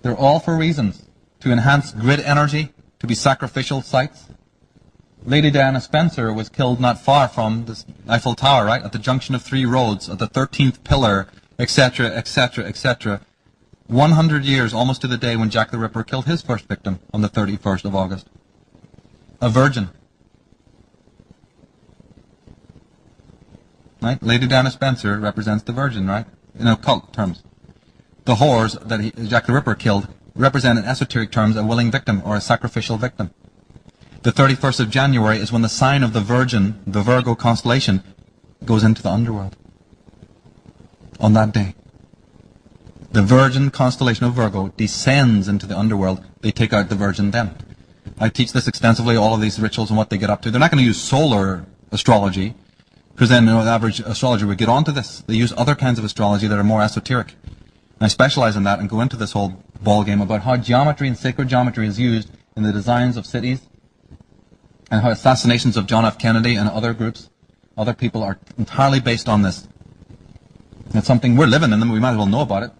They're all for reasons. To enhance grid energy, to be sacrificial sites. Lady Diana Spencer was killed not far from this Eiffel Tower, right? At the junction of 3 roads, at the 13th pillar, etc., etc., etc. 100 years, almost to the day when Jack the Ripper killed his first victim on the 31st of August. A virgin. Right? Lady Diana Spencer represents the virgin, right? In occult terms. The whores that Jack the Ripper killed represent in esoteric terms a willing victim or a sacrificial victim. The 31st of January is when the sign of the Virgin, the Virgo constellation, goes into the underworld. On that day. The Virgin constellation of Virgo descends into the underworld. They take out the Virgin then. I teach this extensively, all of these rituals and what they get up to. They're not going to use solar astrology, because then the average astrologer would get onto this. They use other kinds of astrology that are more esoteric. And I specialize in that and go into this whole ball game about how geometry and sacred geometry is used in the designs of cities, and how assassinations of John F. Kennedy and other groups, other people, are entirely based on this. It's something we're living in them, we might as well know about it.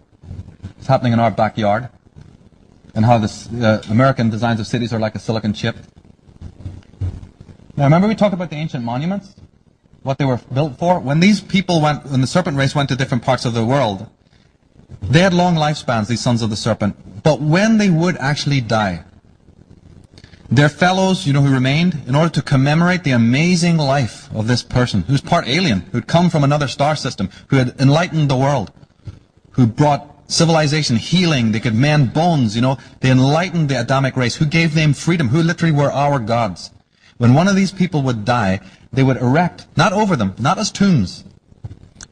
It's happening in our backyard. And how the American designs of cities are like a silicon chip. Now remember we talked about the ancient monuments? What they were built for? When these people went, when the serpent race went to different parts of the world, they had long lifespans, these sons of the serpent. But when they would actually die, their fellows, who remained, in order to commemorate the amazing life of this person, who's part alien, who'd come from another star system, who had enlightened the world, who brought civilization, healing, they could mend bones, they enlightened the Adamic race, who gave them freedom, who literally were our gods. When one of these people would die, they would erect, not over them, not as tombs,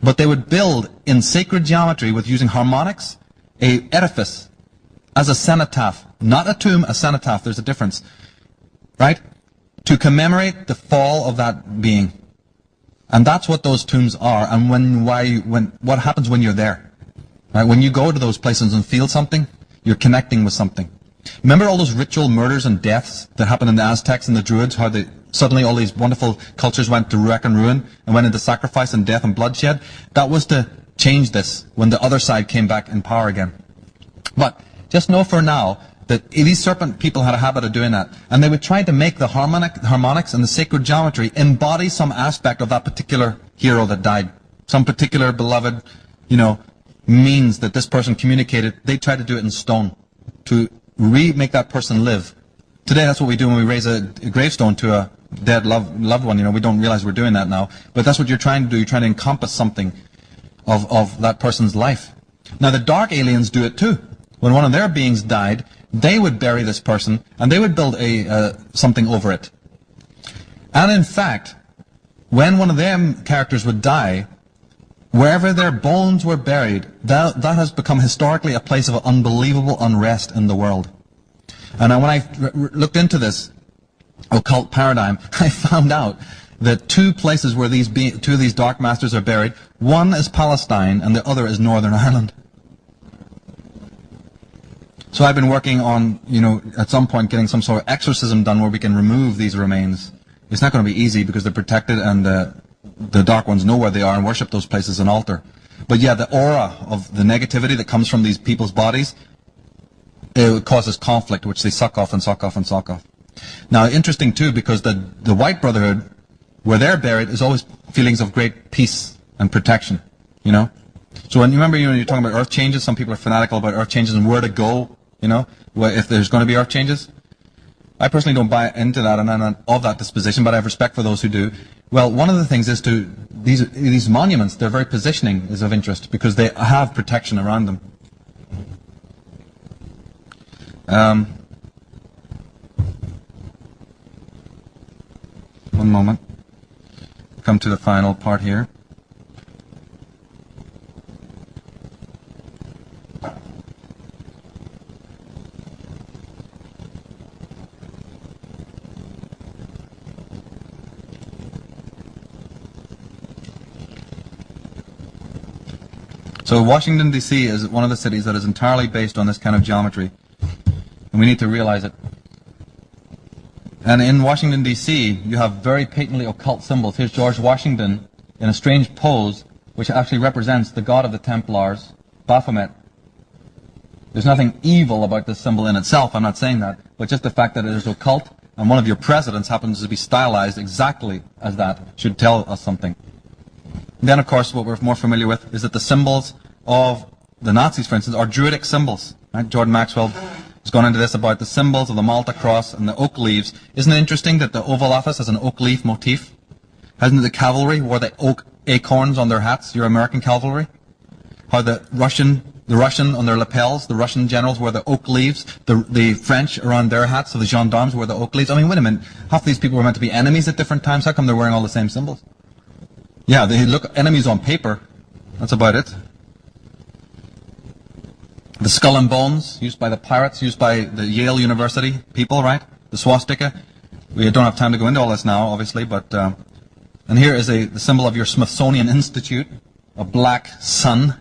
but they would build in sacred geometry with using harmonics, a edifice as a cenotaph, not a tomb, a cenotaph, there's a difference, right? To commemorate the fall of that being. And that's what those tombs are, and what happens when you're there. Right? When you go to those places and feel something, you're connecting with something. Remember all those ritual murders and deaths that happened in the Aztecs and the Druids, how suddenly all these wonderful cultures went to wreck and ruin and went into sacrifice and death and bloodshed? That was to change this when the other side came back in power again. But just know for now that these serpent people had a habit of doing that. And they would try to make the harmonics and the sacred geometry embody some aspect of that particular hero that died. Some particular beloved, means that this person communicated. They try to do it in stone to make that person live. Today that's what we do when we raise a gravestone to a dead loved one. We don't realize we're doing that now. But that's what you're trying to do. You're trying to encompass something of that person's life. Now the dark aliens do it too. When one of their beings died, they would bury this person and they would build something over it. And in fact, when one of them characters would die, wherever their bones were buried, that has become historically a place of unbelievable unrest in the world. And when I looked into this occult paradigm, I found out that 2 places where 2 of these dark masters are buried, one is Palestine and the other is Northern Ireland. So I've been working on, at some point getting some sort of exorcism done where we can remove these remains. It's not going to be easy because they're protected and the dark ones know where they are and worship those places as an altar. But yeah, the aura of the negativity that comes from these people's bodies, it causes conflict, which they suck off and suck off and suck off. Now, interesting too, because the White Brotherhood, where they're buried, is always feelings of great peace and protection, So when you remember, when you're talking about earth changes, some people are fanatical about earth changes and where to go, if there's going to be earth changes. I personally don't buy into that, and I'm not of that disposition, but I have respect for those who do. Well, one of the things is these monuments, their very positioning is of interest because they have protection around them. One moment. Come to the final part here. So Washington, D.C. is one of the cities that is entirely based on this kind of geometry. And we need to realize it. And in Washington, D.C., you have very patently occult symbols. Here's George Washington in a strange pose, which actually represents the god of the Templars, Baphomet. There's nothing evil about this symbol in itself, I'm not saying that, but just the fact that it is occult, and one of your presidents happens to be stylized exactly as that, should tell us something. Then, of course, what we're more familiar with is that the symbols of the Nazis, for instance, are Druidic symbols. Right? Jordan Maxwell has gone into this about the symbols of the Malta cross and the oak leaves. Isn't it interesting that the Oval Office has an oak leaf motif? Hasn't the cavalry wore the oak acorns on their hats, your American cavalry? How the Russian on their lapels, the Russian generals wore the oak leaves, the French around their hats, so the gendarmes wore the oak leaves. I mean, wait a minute, half these people were meant to be enemies at different times, how come they're wearing all the same symbols? Yeah, they look enemies on paper, that's about it. The skull and bones, used by the pirates, used by the Yale University people, right? The swastika. We don't have time to go into all this now, obviously, but, and here is the symbol of your Smithsonian Institute, a black sun.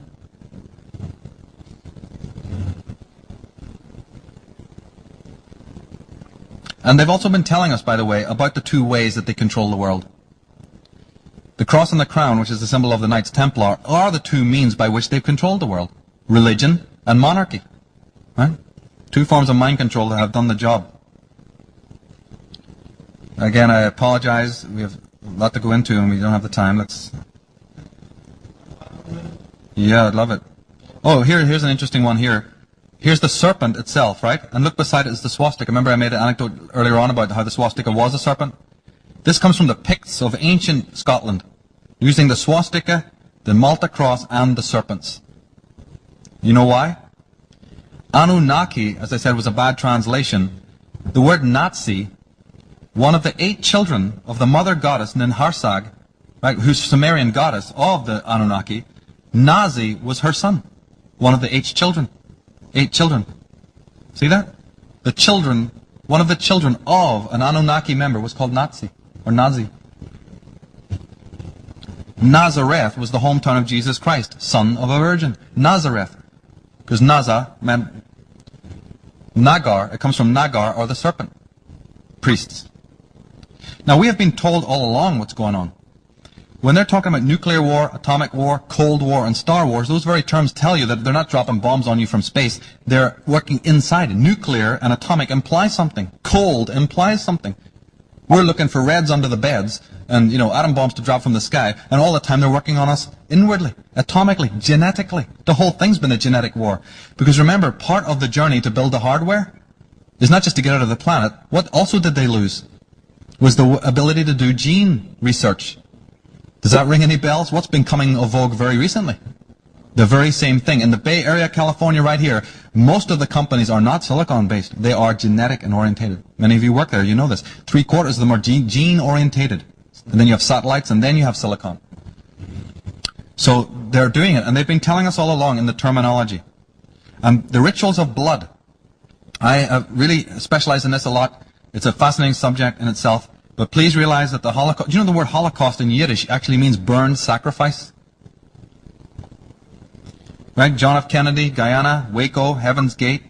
And they've also been telling us, by the way, about the two ways that they control the world. The cross and the crown, which is the symbol of the Knights Templar, are the two means by which they've controlled the world. Religion and monarchy. Right? Two forms of mind control that have done the job. Again, I apologize. We have a lot to go into and we don't have the time. Yeah, I'd love it. Oh, here's an interesting one here. Here's the serpent itself, right? And look beside it is the swastika. Remember I made an anecdote earlier on about how the swastika was a serpent? This comes from the Picts of ancient Scotland, using the swastika, the Malta cross, and the serpents. You know why? Anunnaki, as I said, was a bad translation. The word Nazi, one of the 8 children of the mother goddess Ninharsag, right, who's Sumerian goddess of the Anunnaki, Nazi was her son, one of the 8 children. 8 children. See that? The children, one of the children of an Anunnaki member was called Nazi, or Nazi. Nazareth was the hometown of Jesus Christ, son of a virgin. Nazareth. Because Naza meant Nagar, it comes from Nagar, or the serpent. Priests. Now we have been told all along what's going on. When they're talking about nuclear war, atomic war, Cold War, and Star Wars, those very terms tell you that they're not dropping bombs on you from space. They're working inside. Nuclear and atomic imply something. Cold implies something. We're looking for reds under the beds and, atom bombs to drop from the sky, and all the time they're working on us inwardly, atomically, genetically. The whole thing's been a genetic war. Because remember, part of the journey to build the hardware is not just to get out of the planet. What also did they lose? Was the ability to do gene research. Does that ring any bells? What's been coming of vogue very recently? The very same thing. In the Bay Area, California, right here, most of the companies are not silicon-based. They are genetic and orientated. Many of you work there, you know this. 3/4 of them are gene-orientated. And then you have satellites, and then you have silicon. So they're doing it, and they've been telling us all along in the terminology. The rituals of blood. I really specialize in this a lot. It's a fascinating subject in itself. But please realize that the Holocaust, do you know the word Holocaust in Yiddish actually means burned sacrifice? Right? John F. Kennedy, Guyana, Waco, Heaven's Gate,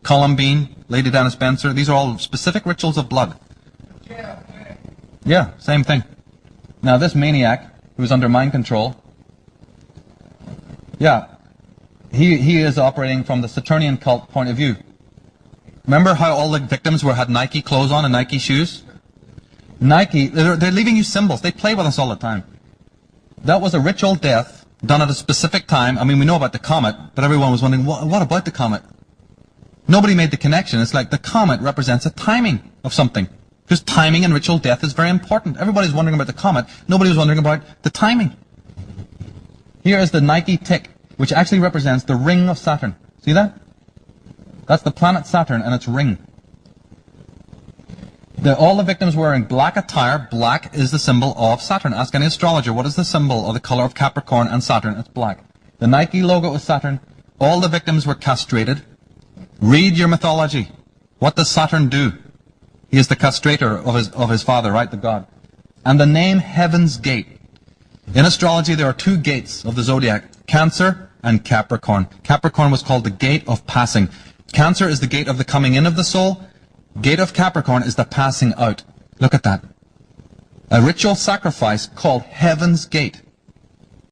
Columbine, Lady Diana Spencer, these are all specific rituals of blood. Yeah, same thing. Now this maniac, who's under mind control, yeah, he is operating from the Saturnian cult point of view. Remember how all the victims had Nike clothes on and Nike shoes? Nike, they're leaving you symbols. They play with us all the time. That was a ritual death done at a specific time. I mean, we know about the comet, but everyone was wondering, what about the comet? Nobody made the connection. It's like the comet represents a timing of something. Because timing and ritual death is very important. Everybody's wondering about the comet. Nobody was wondering about the timing. Here is the Nike tick, which actually represents the ring of Saturn. See that? That's the planet Saturn and its ring. All the victims wearing black attire. Black is the symbol of Saturn. Ask any astrologer, what is the symbol of the color of Capricorn and Saturn? It's black. The Nike logo is Saturn. All the victims were castrated. Read your mythology. What does Saturn do? He is the castrator of his father, right, the god. And the name Heaven's Gate. In astrology, there are 2 gates of the zodiac, Cancer and Capricorn. Capricorn was called the gate of passing. Cancer is the gate of the coming in of the soul. Gate of Capricorn is the passing out. Look at that. A ritual sacrifice called Heaven's Gate.